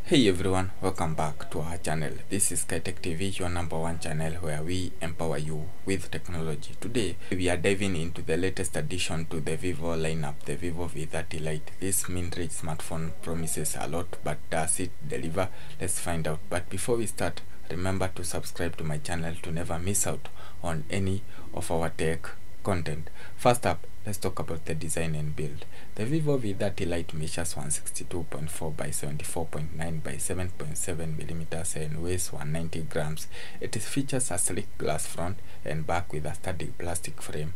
Hey everyone, welcome back to our channel. This is SkyTech TV, your #1 channel where we empower you with technology. Today, we are diving into the latest addition to the Vivo lineup, the Vivo V30 Lite. This mid-range smartphone promises a lot, but does it deliver? Let's find out. But before we start, remember to subscribe to my channel to never miss out on any of our tech content. First up, let's talk about the design and build. The Vivo V30 Lite measures 162.4 by 74.9 by 7.7 millimeters and weighs 190 grams. It features a sleek glass front and back with a sturdy plastic frame,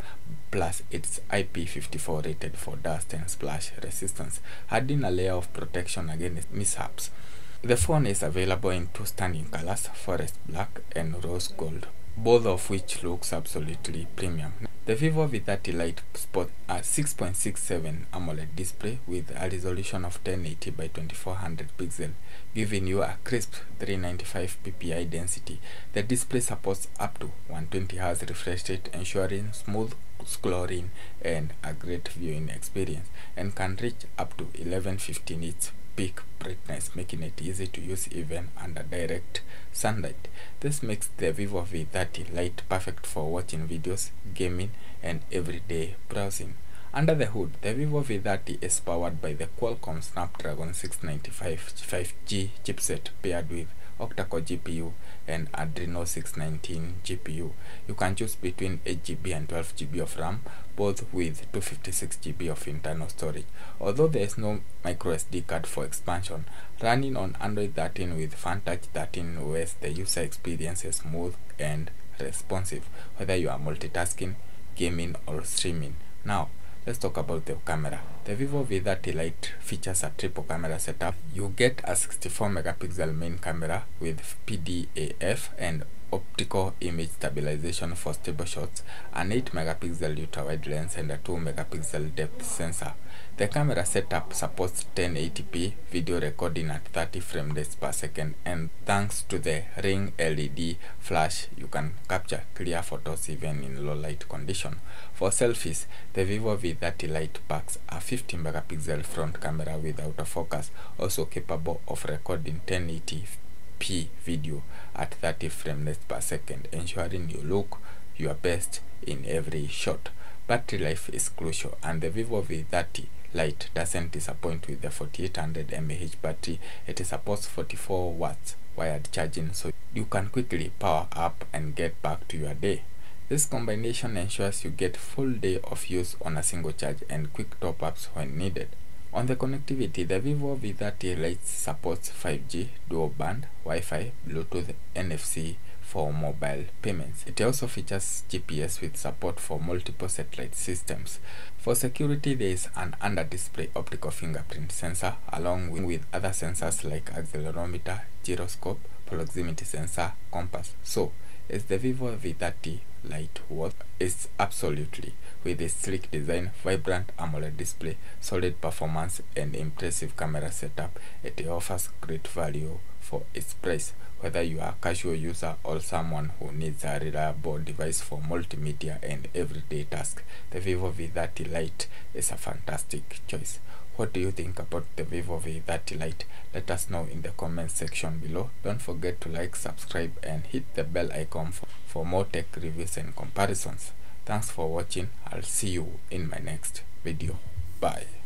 plus it's IP54 rated for dust and splash resistance, adding a layer of protection against mishaps. The phone is available in two stunning colors, forest black and rose gold, both of which looks absolutely premium. The Vivo V30 Lite sports a 6.67 AMOLED display with a resolution of 1080 by 2400 pixels, giving you a crisp 395 ppi density. The display supports up to 120Hz refresh rate, ensuring smooth scrolling and a great viewing experience, and can reach up to 1150 nits peak brightness, making it easy to use even under direct sunlight. This makes the Vivo V30 Lite perfect for watching videos, gaming, and everyday browsing. Under the hood, the Vivo V30 is powered by the Qualcomm Snapdragon 695 5G chipset paired with octa-core GPU and Adreno 619 GPU. You can choose between 8GB and 12GB of RAM, both with 256GB of internal storage. Although there is no microSD card for expansion, running on Android 13 with FunTouch 13 OS, the user experience is smooth and responsive, whether you are multitasking, gaming, or streaming. Now, let's talk about the camera. The Vivo V30 Lite features a triple camera setup. You get a 64 megapixel main camera with PDAF and optical image stabilization for stable shots, an 8 megapixel ultra-wide lens, and a 2 megapixel depth sensor. The camera setup supports 1080p video recording at 30 frames per second, and thanks to the Ring LED flash, you can capture clear photos even in low light condition. For selfies, the Vivo V30 Lite packs a 15 megapixel front camera with autofocus, also capable of recording 1080p video at 30 frames per second, ensuring you look your best in every shot. Battery life is crucial, and the Vivo V30 Lite doesn't disappoint with the 4800 mAh battery. It supports 44 watts wired charging, so you can quickly power up and get back to your day. This combination ensures you get full day of use on a single charge and quick top-ups when needed. On the connectivity, the Vivo V30 Lite supports 5G, dual band, Wi-Fi, Bluetooth, NFC for mobile payments. It also features GPS with support for multiple satellite systems. For security, there is an under-display optical fingerprint sensor along with other sensors like accelerometer, gyroscope, proximity sensor, compass. So, is the Vivo V30 Lite worth? It's absolutely. With its sleek design, vibrant AMOLED display, solid performance, and impressive camera setup, it offers great value for its price. Whether you are a casual user or someone who needs a reliable device for multimedia and everyday tasks, the Vivo V30 Lite is a fantastic choice. What do you think about the Vivo V30 Lite? Let us know in the comment section below. Don't forget to like, subscribe, and hit the bell icon for more tech reviews and comparisons. Thanks for watching. I'll see you in my next video. Bye.